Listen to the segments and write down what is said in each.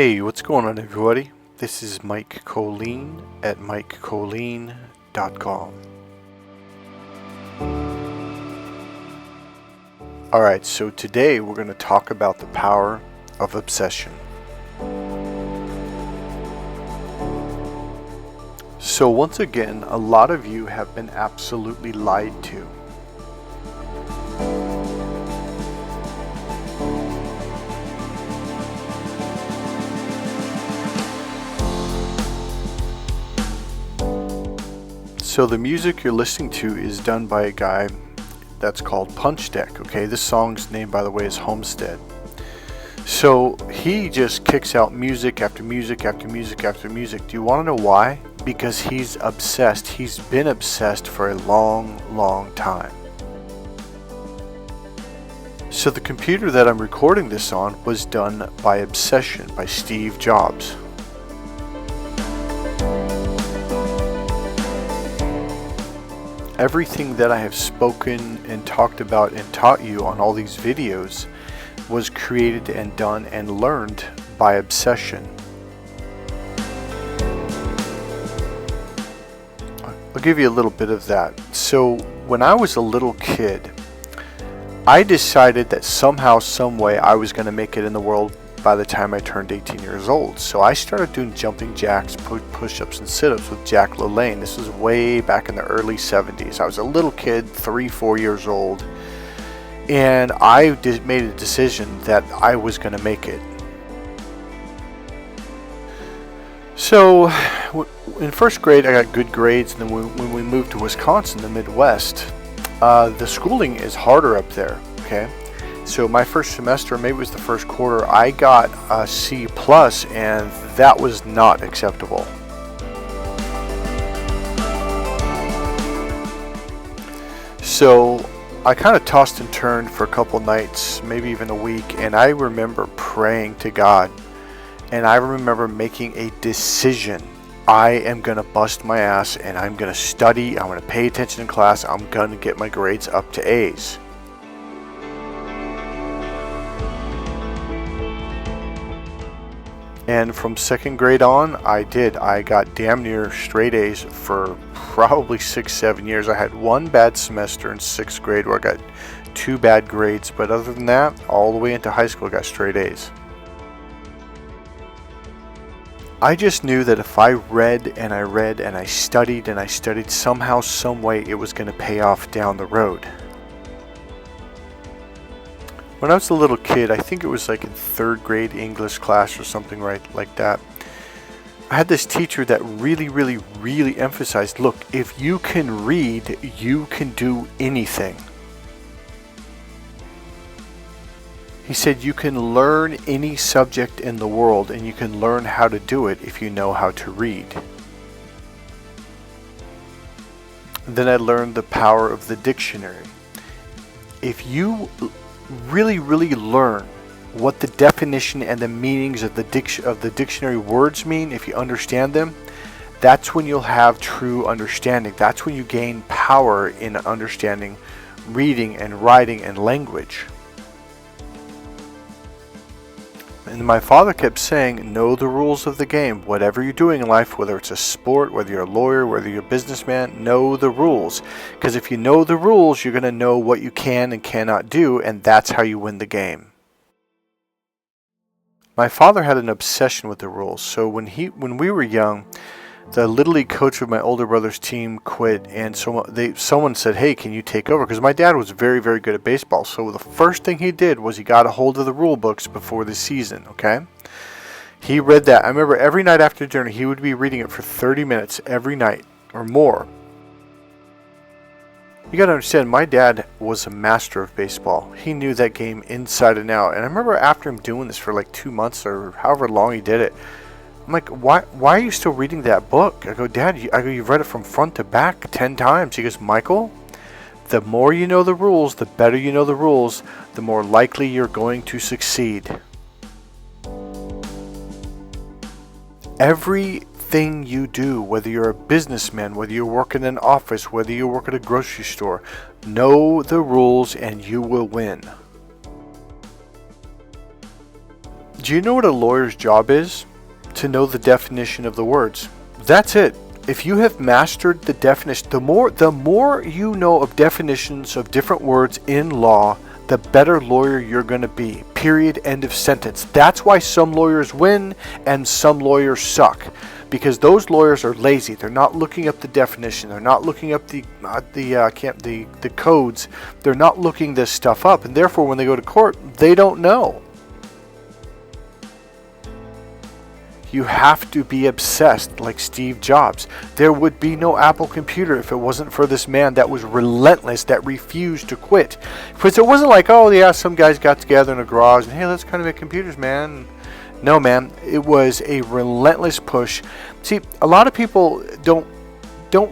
Hey, what's going on, everybody? This is Mike Kollin at MikeKollin.com. Alright, so today we're going to talk about the power of obsession. So once again, a lot of you have been absolutely lied to. So the music you're listening to is done by a guy that's called Punch Deck. Okay, this song's name, by the way, is Homestead. So he just kicks out music after music after music after music. Do you want to know why? Because he's obsessed. He's been obsessed for a long time. So the computer that I'm recording this on was done by Obsession by Steve Jobs. Everything that I have spoken and talked about and taught you on all these videos was created and done and learned by Obsession. I'll give you a little bit of that. So when I was a little kid, I decided that somehow, some way, I was going to make it in the world by the time I turned 18 years old. So I started doing jumping jacks, push-ups, and sit-ups with Jack LaLanne. This was way back in the early 70s. I was a little kid, 3-4 years old, and I made a decision that I was going to make it. So in first grade, I got good grades, and then when we moved to Wisconsin, the Midwest, the schooling is harder up there, okay? So my first semester, maybe it was the first quarter, I got a C+, and that was not acceptable. So I kind of tossed and turned for a couple nights, maybe even a week, and I remember praying to God, and I remember making a decision. I am going to bust my ass, and I'm going to study, I'm going to pay attention in class, I'm going to get my grades up to A's. And from second grade on, I got damn near straight A's for probably 6-7 years. I had one bad semester in 6th grade where I got 2 bad grades, but other than that, all the way into high school, I got straight A's. I just knew that if I read and I read and I studied and I studied, somehow, some way, it was going to pay off down the road. When I was a little kid, I think it was like in 3rd grade English class or something like that, I had this teacher that really emphasized, look, if you can read, you can do anything. He said you can learn any subject in the world, and you can learn how to do it if you know how to read. And then I learned the power of the dictionary. If you really learn what the definition and the meanings of the dictionary words mean, if you understand them, that's when you'll have true understanding. That's when you gain power in understanding reading and writing and language. And my father kept saying, know the rules of the game. Whatever you're doing in life, whether it's a sport, whether you're a lawyer, whether you're a businessman, know the rules. Because if you know the rules, you're going to know what you can and cannot do, and that's how you win the game. My father had an obsession with the rules. So when we were young, the Little League coach of my older brother's team quit, and someone said, hey, can you take over? Because my dad was very good at baseball. So the first thing he did was he got a hold of the rule books before the season, okay? He read that. I remember every night after dinner, he would be reading it for 30 minutes every night or more. You got to understand, my dad was a master of baseball. He knew that game inside and out. And I remember after him doing this for like 2 months or however long he did it, I'm like, why are you still reading that book? I go, Dad, you've read it from front to back 10 times. He goes, Michael, the more you know the rules, the better you know the rules, the more likely you're going to succeed. Everything you do, whether you're a businessman, whether you work in an office, whether you work at a grocery store, know the rules and you will win. Do you know what a lawyer's job is? To know the definition of the words. That's it. If you have mastered the definition, the more you know of definitions of different words in law, the better lawyer you're going to be. Period. End of sentence. That's why some lawyers win and some lawyers suck. Because those lawyers are lazy. They're not looking up the definition. They're not looking up the codes. They're not looking this stuff up, and therefore when they go to court, they don't know. You have to be obsessed like Steve Jobs. There would be no Apple computer if it wasn't for this man that was relentless, that refused to quit. Because it wasn't like, oh yeah, some guys got together in a garage and hey, let's kind of make computers, man. No, man, it was a relentless push. See, a lot of people don't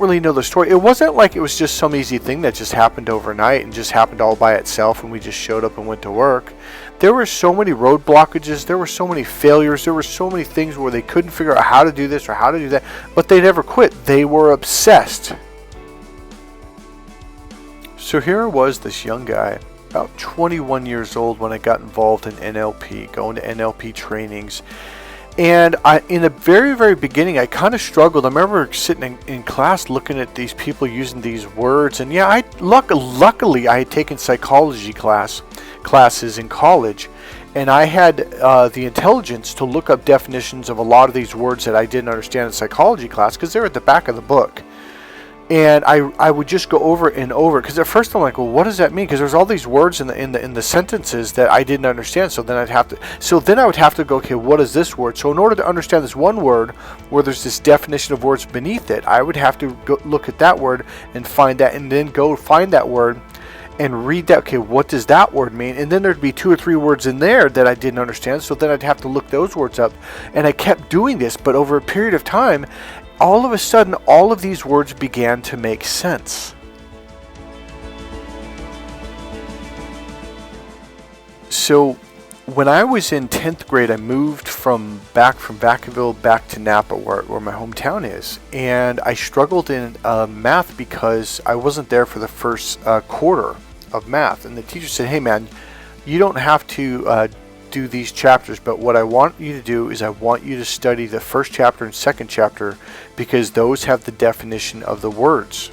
really know the story. It wasn't like it was just some easy thing that just happened overnight and just happened all by itself and we just showed up and went to work. There were so many road blockages, there were so many failures, there were so many things where they couldn't figure out how to do this or how to do that, but they never quit. They were obsessed. So here was this young guy, about 21 years old when I got involved in NLP, going to NLP trainings. And in the very, very beginning, I kind of struggled. I remember sitting in class looking at these people using these words. And yeah, luckily I had taken psychology classes in college. And I had the intelligence to look up definitions of a lot of these words that I didn't understand in psychology class because they're at the back of the book. And I would just go over and over because at first I'm like, well, what does that mean? Because there's all these words in the sentences that I didn't understand. So then I would have to go, okay, what is this word? So in order to understand this one word, where there's this definition of words beneath it, I would have to go look at that word and find that, and then go find that word and read that. Okay, what does that word mean? And then there'd be 2 or 3 words in there that I didn't understand. So then I'd have to look those words up, and I kept doing this. But over a period of time, all of a sudden, all of these words began to make sense. So when I was in 10th grade, I moved from Vacaville back to Napa, where my hometown is. And I struggled in math because I wasn't there for the first quarter of math. And the teacher said, hey man, you don't have to do these chapters, but what I want you to do is I want you to study the first chapter and second chapter because those have the definition of the words.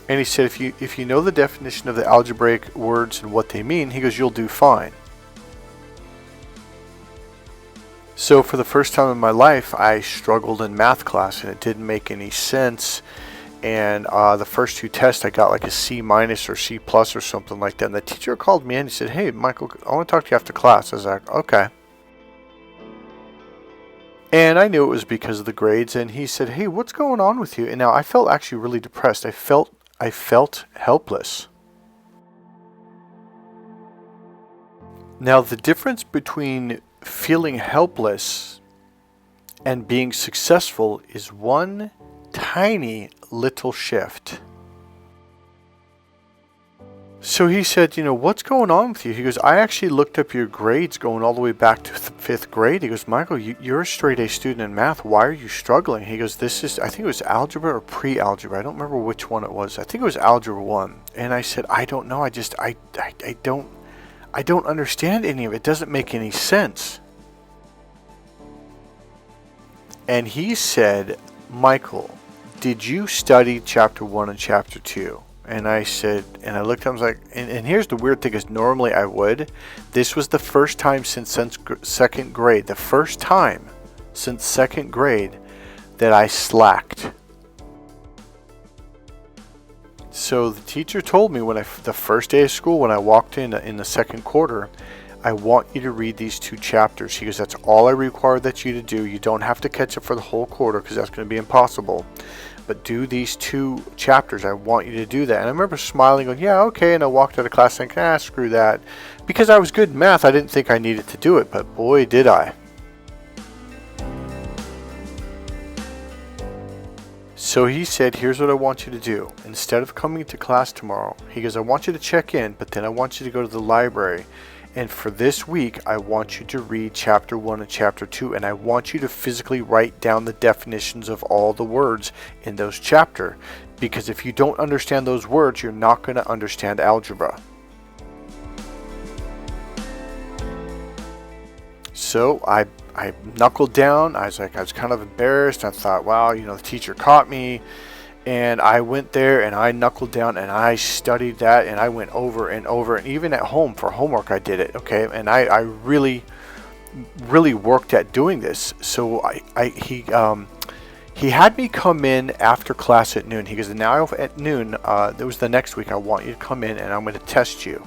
And he said, if you know the definition of the algebraic words and what they mean, he goes, you'll do fine. So for the first time in my life, I struggled in math class and it didn't make any sense. And the first 2 tests, I got like a C- or C+ or something like that. And the teacher called me in and he said, hey, Michael, I want to talk to you after class. I was like, okay. And I knew it was because of the grades. And he said, hey, what's going on with you? And now I felt actually really depressed. I felt helpless. Now the difference between feeling helpless and being successful is one tiny little shift. So he said, what's going on with you? He goes, I actually looked up your grades going all the way back to 5th grade. He goes, Michael, you're a straight A student in math. Why are you struggling? He goes, I think it was algebra or pre-algebra. I don't remember which one it was. I think it was algebra 1. And I said, I don't know. I don't understand any of it. It doesn't make any sense. And he said, Michael, did you study chapter 1 and chapter 2? And I said, and I looked at him, I was like, and here's the weird thing is normally I would. This was the first time since 2nd grade, the first time since 2nd grade that I slacked. So the teacher told me the first day of school when I walked in the 2nd quarter, I want you to read these 2 chapters. He goes, that's all I require that you to do. You don't have to catch up for the whole quarter because that's going to be impossible. But do these 2 chapters. I want you to do that. And I remember smiling, going, yeah, okay. And I walked out of class thinking, screw that. Because I was good in math, I didn't think I needed to do it. But boy, did I. So he said, here's what I want you to do. Instead of coming to class tomorrow, he goes, I want you to check in, but then I want you to go to the library. And for this week, I want you to read chapter 1 and chapter 2, and I want you to physically write down the definitions of all the words in those chapters. Because if you don't understand those words, you're not going to understand algebra. So I knuckled down. I was kind of embarrassed. I thought, wow, the teacher caught me. And I went there and I knuckled down and I studied that, and I went over and over, and even at home for homework I did it, okay? And I really worked at doing this. So he had me come in after class at noon. He goes, now at noon, it was the next week, I want you to come in and I'm going to test you.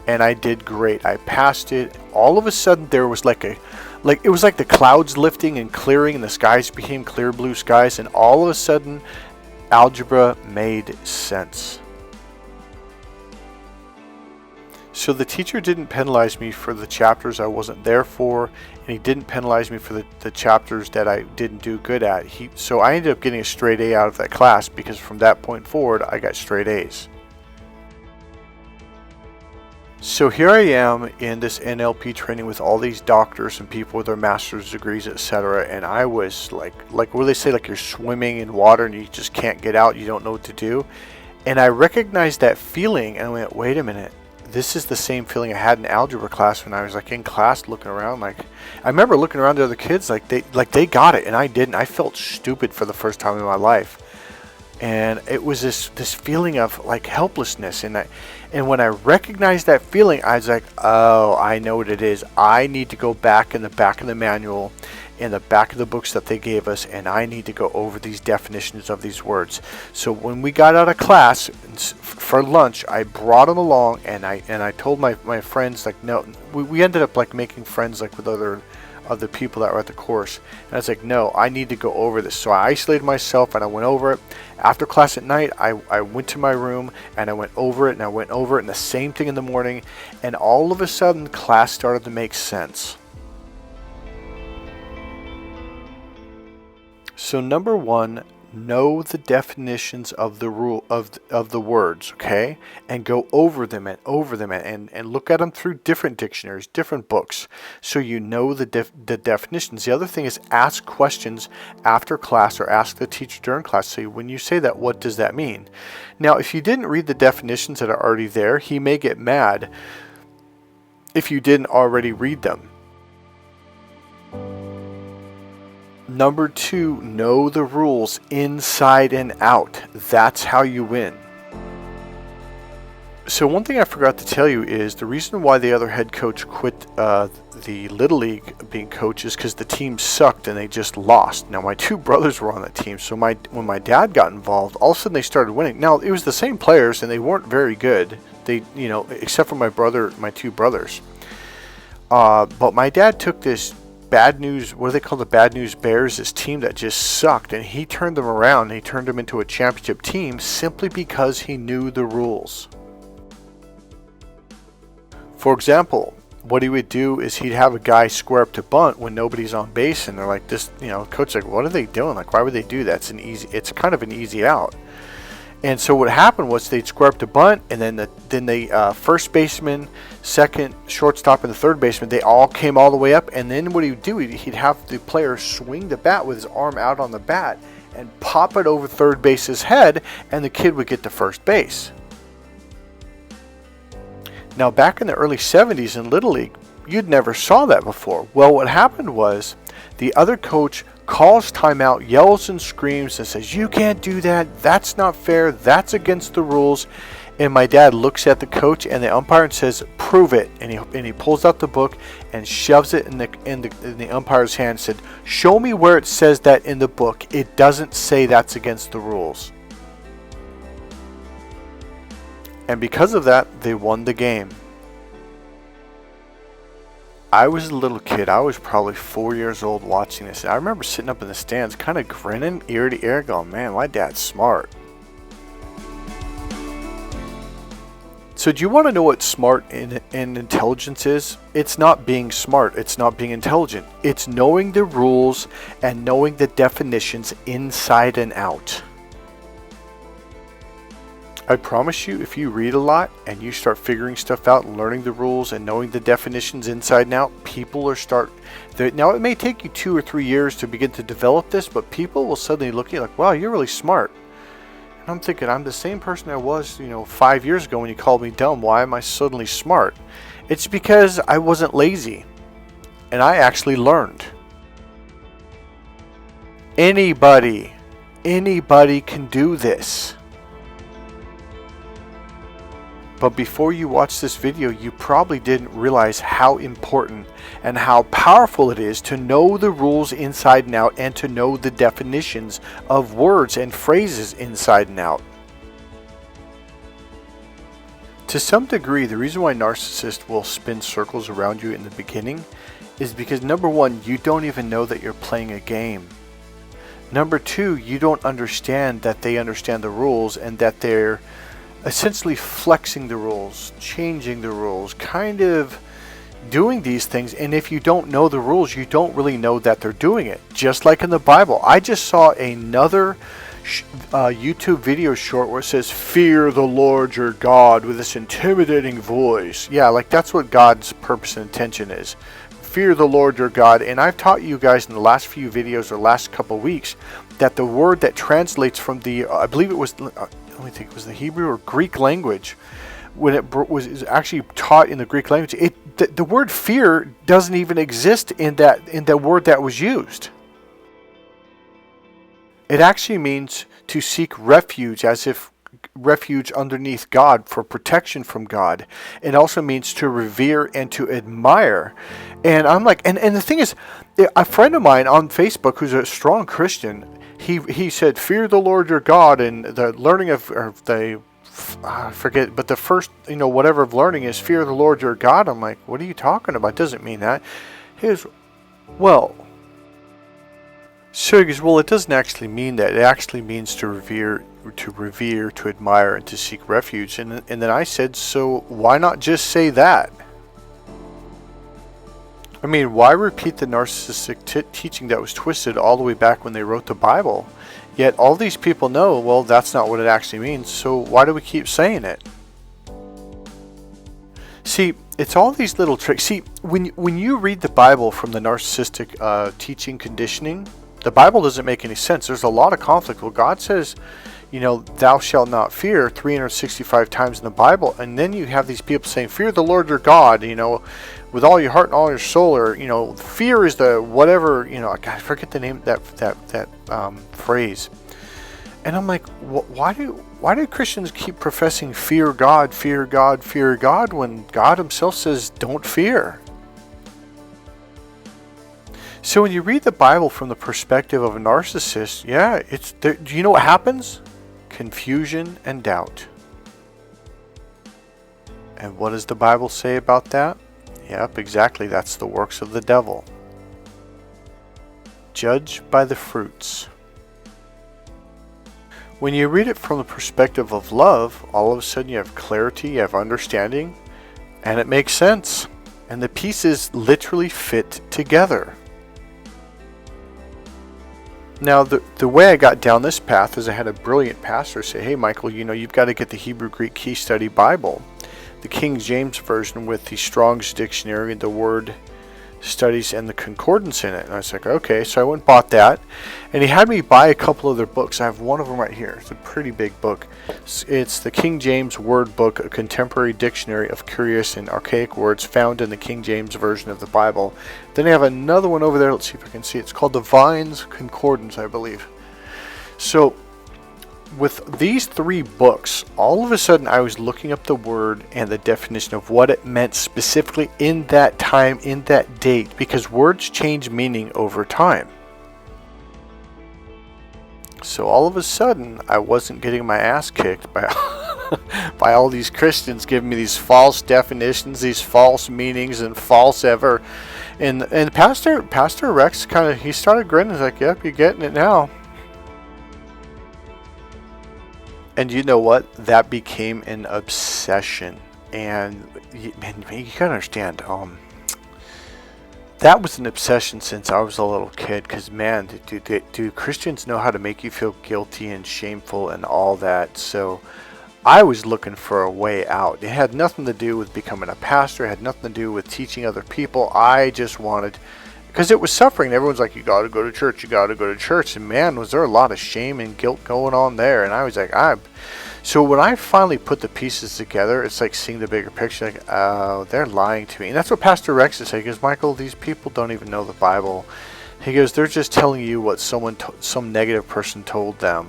And I did great. I passed it. All of a sudden there was it was like the clouds lifting and clearing and the skies became clear blue skies, and all of a sudden algebra made sense. So the teacher didn't penalize me for the chapters I wasn't there for, and he didn't penalize me for the chapters that I didn't do good at. So I ended up getting a straight A out of that class, because from that point forward I got straight A's. So here I am in this NLP training with all these doctors and people with their master's degrees, etc. And I was like what do they say, like you're swimming in water and you just can't get out, you don't know what to do. And I recognized that feeling and I went, wait a minute, this is the same feeling I had in algebra class when I was in class looking around. I remember looking around to other kids they got it and I didn't. I felt stupid for the first time in my life. And it was this feeling of helplessness, and when I recognized that feeling, I was like, oh, I know what it is. I need to go back in the back of the manual, in the back of the books that they gave us, and I need to go over these definitions of these words. So when we got out of class for lunch, I brought them along, and I told my friends, no, we ended up making friends with other people that were at the course, and I was like, no, I need to go over this. So I isolated myself and I went over it. After class at night, I went to my room and I went over it and I went over it, and the same thing in the morning, and all of a sudden class started to make sense. So number one, know the definitions of the rule of the words, okay, and go over them and look at them through different dictionaries, different books, so you know the definitions. The other thing is ask questions after class or ask the teacher during class. So when you say that, what does that mean? Now, if you didn't read the definitions that are already there, he may get mad if you didn't already read them. Number two, know the rules inside and out. That's how you win. So one thing I forgot to tell you is the reason why the other head coach quit the Little League being coach is because the team sucked and they just lost. Now my two brothers were on that team, so when my dad got involved, all of a sudden they started winning. Now it was the same players and they weren't very good. They, except for my two brothers. But my dad took this bad news, what do they call the bad news bears, this team that just sucked, and he turned them around. He turned them into a championship team simply because he knew the rules. For example, what he would do is he'd have a guy square up to bunt when nobody's on base, and they're like, this, coach, what are they doing? Why would they do that? It's kind of an easy out. And so what happened was they'd square up to bunt, and then the first baseman, second, shortstop, and the third baseman, they all came all the way up. And then what he would do, he'd have the player swing the bat with his arm out on the bat and pop it over third base's head, and the kid would get to first base. Now, back in the early 70s in Little League, you'd never saw that before. Well, what happened was the other coach calls timeout, yells and screams and says, you can't do that, that's not fair, that's against the rules. And my dad looks at the coach and the umpire and says, prove it. And he pulls out the book and shoves it in the umpire's hand and said, show me where it says that in the book. It doesn't say that's against the rules. And because of that, they won the game. I was a little kid. I was probably 4 years old watching this. I remember sitting up in the stands kind of grinning ear to ear going, man, my dad's smart. So do you want to know what smart and intelligence is? It's not being smart. It's not being intelligent. It's knowing the rules and knowing the definitions inside and out. I promise you, if you read a lot and you start figuring stuff out and learning the rules and knowing the definitions inside and out, now it may take you 2 or 3 years to begin to develop this, but people will suddenly look at you like, wow, you're really smart. I'm thinking, I'm the same person I was, 5 years ago when you called me dumb. Why am I suddenly smart? It's because I wasn't lazy, and I actually learned. Anybody can do this. But before you watch this video, you probably didn't realize how important and how powerful it is to know the rules inside and out, and to know the definitions of words and phrases inside and out. To some degree, the reason why narcissists will spin circles around you in the beginning is because, number one, you don't even know that you're playing a game. Number two, you don't understand that they understand the rules, and that they're essentially flexing the rules, changing the rules, kind of doing these things. And if you don't know the rules, you don't really know that they're doing it. Just like in the Bible. I just saw another YouTube video short where it says, "Fear the Lord your God," with this intimidating voice. Yeah, like that's what God's purpose and intention is. Fear the Lord your God. And I've taught you guys in the last few videos, or last couple weeks, that the word that translates from the, I believe it was, let me think, it was the Hebrew or Greek language, when it was actually taught in the Greek language, the word fear doesn't even exist in the word that was used. It actually means to seek refuge, as if refuge underneath God, for protection from God. It also means to revere and to admire. And I'm like, and the thing is, a friend of mine on Facebook who's a strong Christian, he said, "Fear the Lord your God," and the learning of, or the, I forget, but the first, whatever of learning is fear the Lord your God. I'm like, what are you talking about? It doesn't mean that. He goes, well, so he goes, well, it doesn't actually mean that. It actually means to revere, to admire, and to seek refuge. And then I said, so why not just say that? I mean, why repeat the narcissistic teaching that was twisted all the way back when they wrote the Bible? Yet all these people know, well, that's not what it actually means, so why do we keep saying it? See, it's all these little tricks. See, when you read the Bible from the narcissistic teaching conditioning, the Bible doesn't make any sense. There's a lot of conflict. Well, God says, thou shalt not fear 365 times in the Bible, and then you have these people saying, fear the Lord your God, with all your heart and all your soul, or fear is the whatever, I forget the name of that phrase. And I'm like, why do Christians keep professing fear God, fear God, fear God, when God himself says don't fear? So when you read the Bible from the perspective of a narcissist, yeah, do you know what happens? Confusion and doubt. And what does the Bible say about that? Yep, exactly. That's the works of the devil. Judge by the fruits. When you read it from the perspective of love, all of a sudden you have clarity, you have understanding, and it makes sense. And the pieces literally fit together. Now, the way I got down this path is I had a brilliant pastor say, hey, Michael, you've got to get the Hebrew Greek Key Study Bible, the King James Version with the Strong's Dictionary and the Word Studies and the Concordance in it. And I was like, okay, so I went and bought that. And he had me buy a couple other books. I have one of them right here. It's a pretty big book. It's the King James Word Book, a contemporary dictionary of curious and archaic words found in the King James Version of the Bible. Then I have another one over there. Let's see if I can see it. It's called the Vine's Concordance, I believe. So with these three books, all of a sudden I was looking up the word and the definition of what it meant specifically in that time, in that date, because words change meaning over time. So all of a sudden I wasn't getting my ass kicked by by all these Christians giving me these false definitions, these false meanings, and false ever. And Pastor Rex he started grinning. He's like, yep, you're getting it now. And you know what? That became an obsession. And you gotta understand, that was an obsession since I was a little kid. Because, man, do Christians know how to make you feel guilty and shameful and all that? So I was looking for a way out. It had nothing to do with becoming a pastor. It had nothing to do with teaching other people. I just wanted Because it was suffering. Everyone's like, you got to go to church, you got to go to church. And man, was there a lot of shame and guilt going on there. And I was like, So when I finally put the pieces together, it's like seeing the bigger picture. Like, oh, they're lying to me. And that's what Pastor Rex is saying. He goes, Michael, these people don't even know the Bible. He goes, they're just telling you what some negative person told them.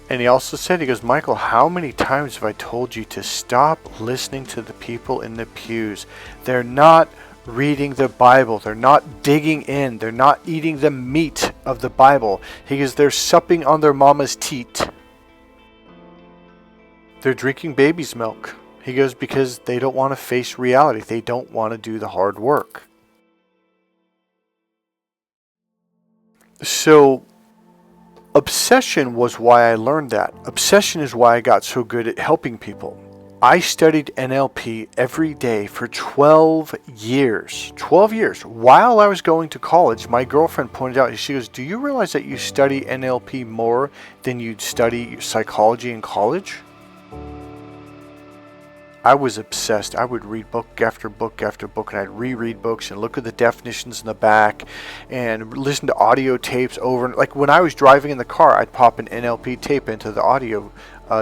And he also said, he goes, Michael, how many times have I told you to stop listening to the people in the pews? They're not reading the Bible. They're not digging in. They're not eating the meat of the Bible. He goes, they're supping on their mama's teat. They're drinking baby's milk. He goes, because they don't want to face reality. They don't want to do the hard work. So obsession was why I learned that. Obsession is why I got so good at helping people. I studied NLP every day for 12 years. 12 years. While I was going to college, my girlfriend pointed out, she goes, do you realize that you study NLP more than you'd study psychology in college? I was obsessed. I would read book after book after book, and I'd reread books and look at the definitions in the back and listen to audio tapes over. And like when I was driving in the car, I'd pop an NLP tape into the audio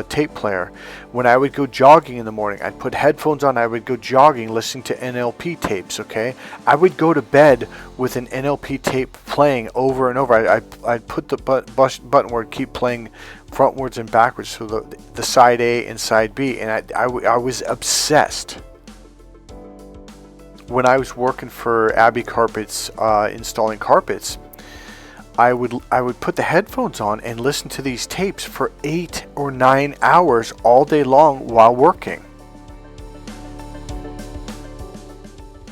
tape player. When I would go jogging in the morning, I'd put headphones on. I would go jogging listening to NLP tapes, okay? I would go to bed with an NLP tape playing over and over. I'd put the button where it'd keep playing frontwards and backwards, so the side A and side B, and I was obsessed. When I was working for Abbey Carpets, installing carpets, I would put the headphones on and listen to these tapes for 8 or 9 hours all day long while working.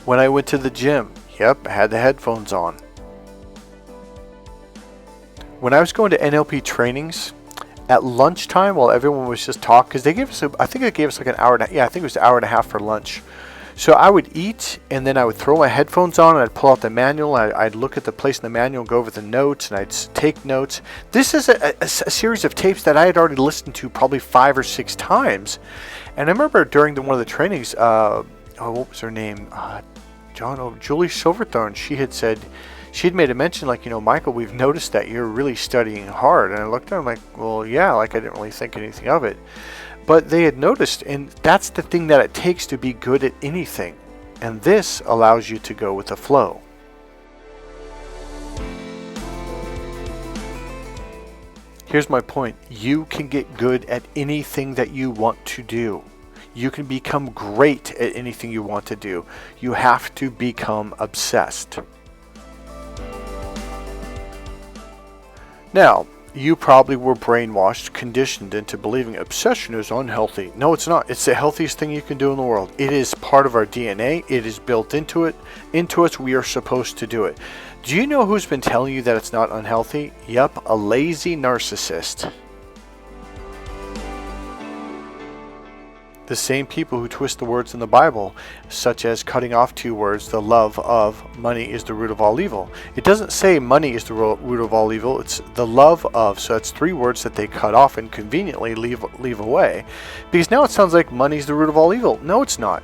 When I went to the gym, yep, I had the headphones on. When I was going to NLP trainings, at lunchtime, while everyone was just talking, because they gave us, I think they gave us like an hour and a half. Yeah, I think it was an hour and a half for lunch. So I would eat, and then I would throw my headphones on, and I'd pull out the manual. I'd look at the place in the manual and go over the notes, and I'd take notes. This is a series of tapes that I had already listened to probably 5 or 6 times. And I remember during one of the trainings, what was her name? Julie Silverthorne. She had made a mention, like, Michael, we've noticed that you're really studying hard. And I looked at her, I'm like, well, yeah, like I didn't really think anything of it. But they had noticed, and that's the thing that it takes to be good at anything. And this allows you to go with the flow. Here's my point. You can get good at anything that you want to do. You can become great at anything you want to do. You have to become obsessed. Now, you probably were brainwashed, conditioned into believing obsession is unhealthy. No, it's not. It's the healthiest thing you can do in the world. It is part of our DNA. It is built into us. We are supposed to do it. Do you know who's been telling you that it's not unhealthy? Yep, a lazy narcissist. The same people who twist the words in the Bible, such as cutting off 2 words, the love of money is the root of all evil. It doesn't say money is the root of all evil, it's the love of. So that's 3 words that they cut off and conveniently leave away. Because now it sounds like money is the root of all evil. No, it's not.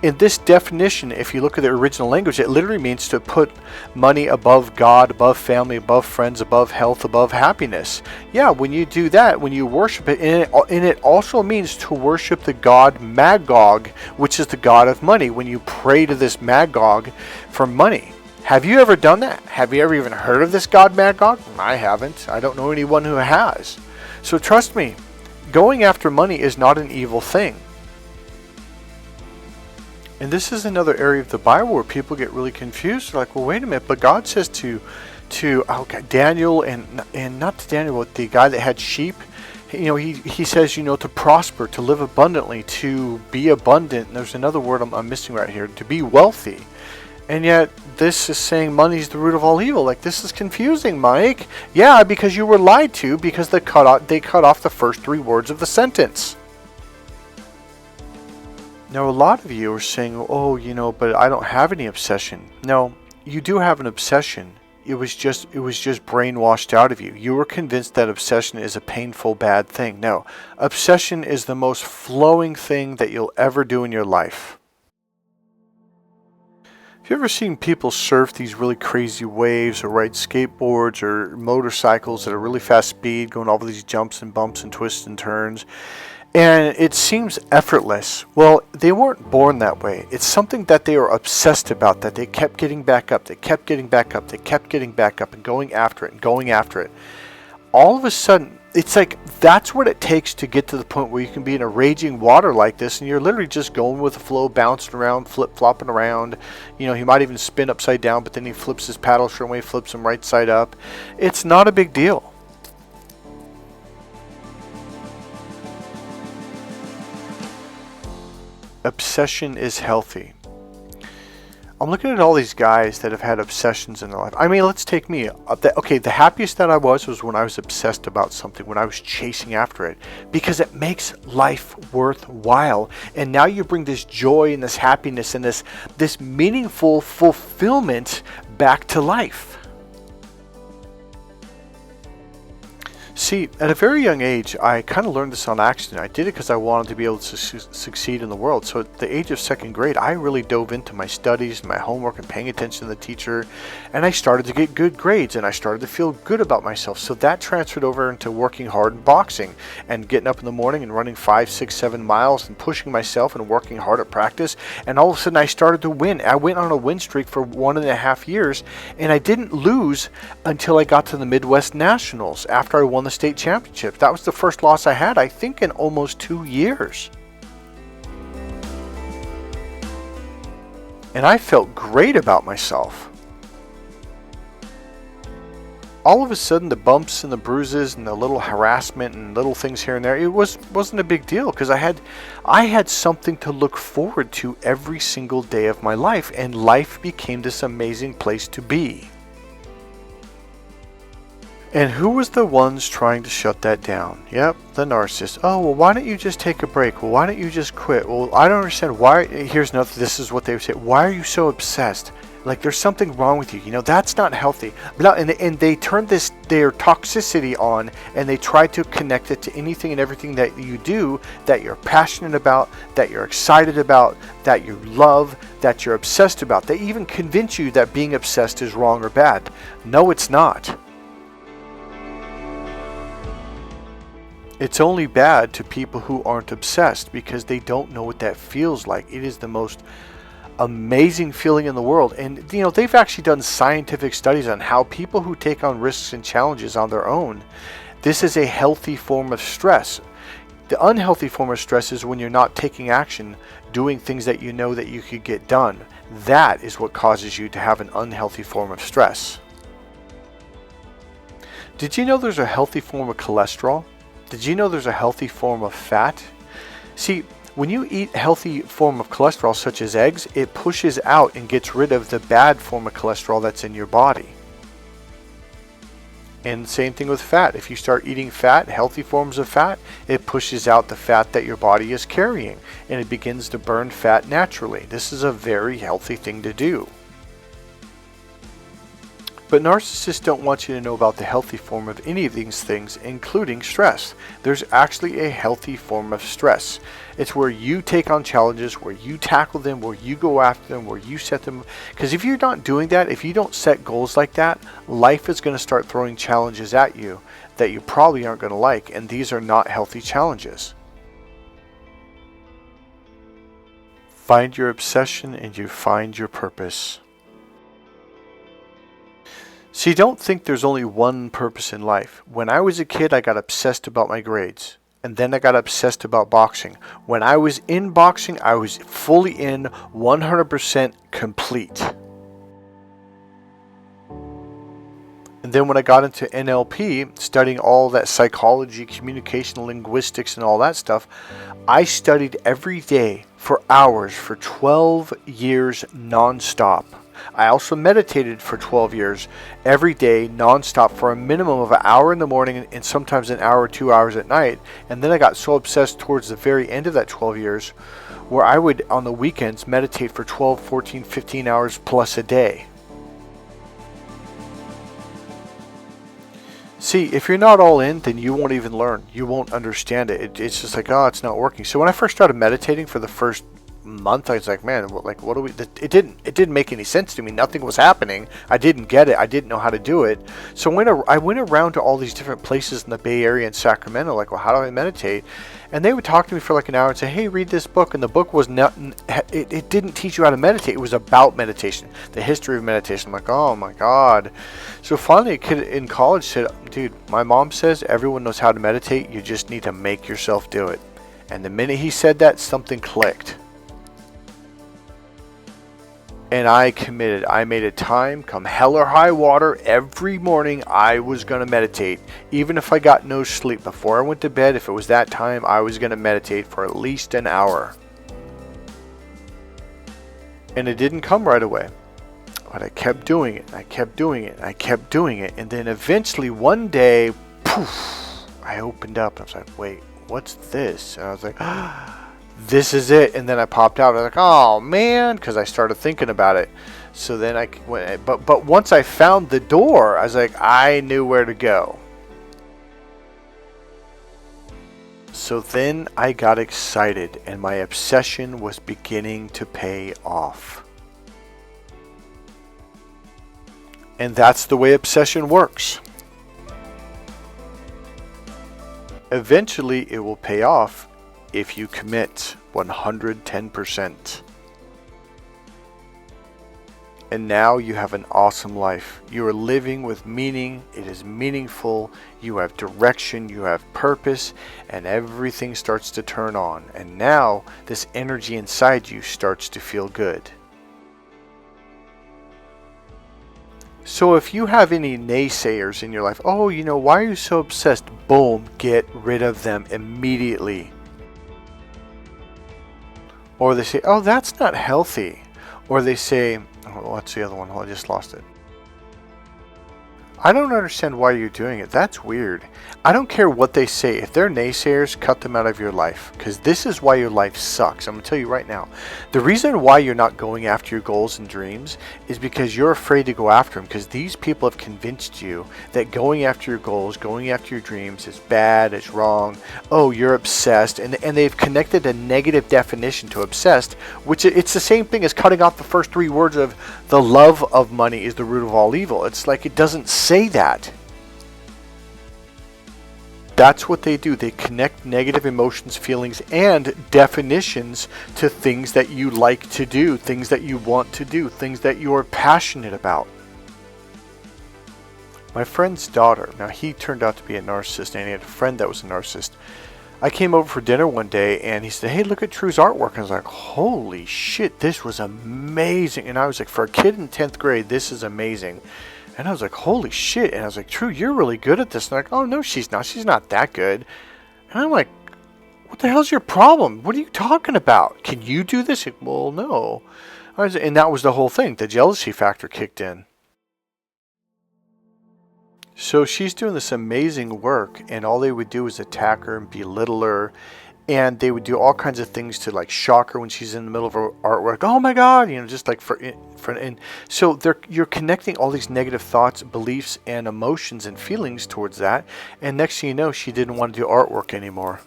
In this definition, if you look at the original language, it literally means to put money above God, above family, above friends, above health, above happiness. Yeah, when you do that, when you worship it, and it also means to worship the god Magog, which is the god of money, when you pray to this Magog for money. Have you ever done that? Have you ever even heard of this god Magog? I haven't. I don't know anyone who has. So trust me, going after money is not an evil thing. And this is another area of the Bible where people get really confused. They're like, well, wait a minute, but God says to Daniel and not to Daniel, but the guy that had sheep, he says, to prosper, to live abundantly, to be abundant. And there's another word I'm missing right here, to be wealthy. And yet this is saying money's the root of all evil. Like, this is confusing, Mike. Yeah, because you were lied to, because they cut off the first 3 words of the sentence. Now, a lot of you are saying, but I don't have any obsession. No, you do have an obsession. It was just brainwashed out of you. You were convinced that obsession is a painful, bad thing. No, obsession is the most flowing thing that you'll ever do in your life. Have you ever seen people surf these really crazy waves or ride skateboards or motorcycles at a really fast speed, going over these jumps and bumps and twists and turns? And it seems effortless. Well, they weren't born that way. It's something that they were obsessed about, that they kept getting back up, they kept getting back up, they kept getting back up and going after it and going after it. All of a sudden, it's like that's what it takes to get to the point where you can be in a raging water like this and you're literally just going with the flow, bouncing around, flip-flopping around. You know, he might even spin upside down, but then he flips his paddle certain way, flips him right side up. It's not a big deal. Obsession is healthy. I'm looking at all these guys that have had obsessions in their life. I mean, let's take me. Okay, the happiest that I was when I was obsessed about something, when I was chasing after it, because it makes life worthwhile. And now you bring this joy and this happiness and this meaningful fulfillment back to life. See, at a very young age, I kind of learned this on accident. I did it because I wanted to be able to succeed in the world. So at the age of second grade, I really dove into my studies, my homework, and paying attention to the teacher. And I started to get good grades, and I started to feel good about myself. So that transferred over into working hard in boxing and getting up in the morning and running 5, 6, 7 miles and pushing myself and working hard at practice. And all of a sudden, I started to win. I went on a win streak for 1.5 years, and I didn't lose until I got to the Midwest Nationals after I won the state championship. That was the first loss I had, I think, in almost 2 years. And I felt great about myself. All of a sudden, the bumps and the bruises and the little harassment and little things here and there, it wasn't a big deal because I had something to look forward to every single day of my life, and life became this amazing place to be. And who was the ones trying to shut that down? Yep, the narcissist. Oh, well, why don't you just take a break? Well, why don't you just quit? Well, I don't understand why. Here's another, this is what they would say. Why are you so obsessed? Like there's something wrong with you. You know, that's not healthy. And they turn their toxicity on, and they try to connect it to anything and everything that you do, that you're passionate about, that you're excited about, that you love, that you're obsessed about. They even convince you that being obsessed is wrong or bad. No, it's not. It's only bad to people who aren't obsessed because they don't know what that feels like. It is the most amazing feeling in the world. And, you know, they've actually done scientific studies on how people who take on risks and challenges on their own, this is a healthy form of stress. The unhealthy form of stress is when you're not taking action, doing things that you know that you could get done. That is what causes you to have an unhealthy form of stress. Did you know there's a healthy form of cholesterol? Did you know there's a healthy form of fat? See, when you eat a healthy form of cholesterol, such as eggs, it pushes out and gets rid of the bad form of cholesterol that's in your body. And same thing with fat. If you start eating fat, healthy forms of fat, it pushes out the fat that your body is carrying, and it begins to burn fat naturally. This is a very healthy thing to do. But narcissists don't want you to know about the healthy form of any of these things, including stress. There's actually a healthy form of stress. It's where you take on challenges, where you tackle them, where you go after them, where you set them. Because if you're not doing that, if you don't set goals like that, life is going to start throwing challenges at you that you probably aren't going to like, and these are not healthy challenges. Find your obsession and you find your purpose. See, don't think there's only one purpose in life. When I was a kid, I got obsessed about my grades. And then I got obsessed about boxing. When I was in boxing, I was fully in, 100% complete. And then when I got into NLP, studying all that psychology, communication, linguistics, and all that stuff, I studied every day for hours for 12 years nonstop. I also meditated for 12 years, every day, nonstop, for a minimum of an hour in the morning and sometimes an hour or 2 hours at night. And then I got so obsessed towards the very end of that 12 years, where I would, on the weekends, meditate for 12, 14, 15 hours plus a day. See, if you're not all in, then you won't even learn. You won't understand it. It's just like, oh, it's not working. So when I first started meditating for the first month, I was like, man, what do we? It didn't make any sense to me. Nothing was happening. I didn't get it. I didn't know how to do it. So I went around to all these different places in the Bay Area and Sacramento, like, well, how do I meditate? And they would talk to me for like an hour and say, hey, read this book. And the book was not, it didn't teach you how to meditate. It was about meditation, the history of meditation. I'm like, oh my God. So finally a kid in college said, dude, my mom says everyone knows how to meditate. You just need to make yourself do it. And the minute he said that, something clicked. And I committed. I made a time, come hell or high water, every morning I was going to meditate. Even if I got no sleep before I went to bed, if it was that time, I was going to meditate for at least an hour. And it didn't come right away. But I kept doing it. I kept doing it. I kept doing it. And then eventually one day, poof, I opened up. I was like, wait, what's this? And I was like, this is it. And then I popped out. I was like, oh man, because I started thinking about it. So then I went, but once I found the door, I was like, I knew where to go. So then I got excited and my obsession was beginning to pay off. And that's the way obsession works. Eventually it will pay off if you commit 110%. And now you have an awesome life. You are living with meaning. It is meaningful. You have direction. You have purpose. And everything starts to turn on. And now this energy inside you starts to feel good. So if you have any naysayers in your life, oh, you know, why are you so obsessed? Boom, get rid of them immediately. Or they say, oh, that's not healthy. Or they say, oh, what's the other one? Oh, I just lost it. I don't understand why you're doing it. That's weird. I don't care what they say. If they're naysayers, cut them out of your life. Because this is why your life sucks. I'm going to tell you right now. The reason why you're not going after your goals and dreams is because you're afraid to go after them. Because these people have convinced you that going after your goals, going after your dreams is bad, it's wrong. Oh, you're obsessed. And they've connected a negative definition to obsessed, which it's the same thing as cutting off the first three words of the love of money is the root of all evil. It's like it doesn't say that. That's what they do. They connect negative emotions, feelings, and definitions to things that you like to do, things that you want to do, things that you are passionate about. My friend's daughter, now he turned out to be a narcissist, and he had a friend that was a narcissist. I came over for dinner one day, and he said, hey, look at True's artwork. And I was like, holy shit, this was amazing. And I was like, for a kid in 10th grade, this is amazing. And I was like, holy shit. And I was like, True, you're really good at this. And they're like, oh, no, she's not. She's not that good. And I'm like, what the hell's your problem? What are you talking about? Can you do this? Like, well, no. And that was the whole thing. The jealousy factor kicked in. So she's doing this amazing work, and all they would do is attack her and belittle her. And they would do all kinds of things to like shock her when she's in the middle of her artwork. Oh my God, you know, just like and so you're connecting all these negative thoughts, beliefs, and emotions and feelings towards that. And next thing you know, she didn't want to do artwork anymore.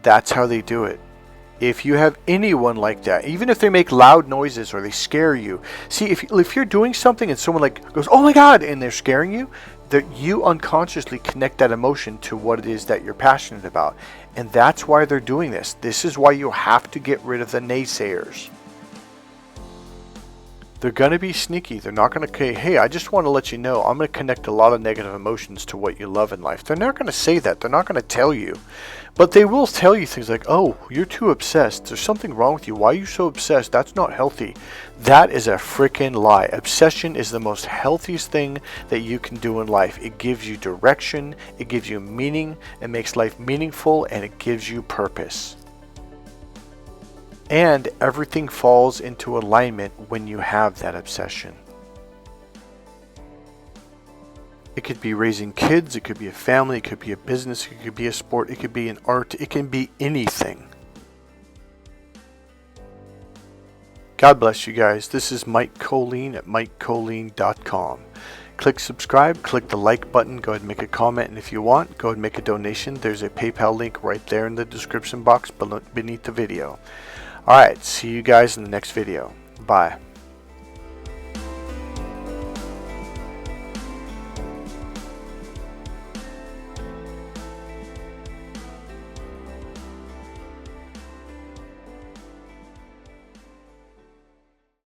That's how they do it. If you have anyone like that, even if they make loud noises or they scare you, see if you're doing something and someone like goes, oh my God, and they're scaring you, that you unconsciously connect that emotion to what it is that you're passionate about. And that's why they're doing this. This is why you have to get rid of the naysayers. They're going to be sneaky. They're not going to say, hey, I just want to let you know, I'm going to connect a lot of negative emotions to what you love in life. They're not going to say that. They're not going to tell you. But they will tell you things like, oh, you're too obsessed. There's something wrong with you. Why are you so obsessed? That's not healthy. That is a freaking lie. Obsession is the most healthiest thing that you can do in life. It gives you direction. It gives you meaning. It makes life meaningful, and it gives you purpose. And everything falls into alignment when you have that obsession. It could be raising kids, it could be a family, it could be a business, it could be a sport, it could be an art, it can be anything. God bless you guys. This is Mike Kollin at MikeKollin.com. Click subscribe, click the like button, go ahead and make a comment, and if you want, go ahead and make a donation. There's a PayPal link right there in the description box beneath the video. Alright, see you guys in the next video. Bye.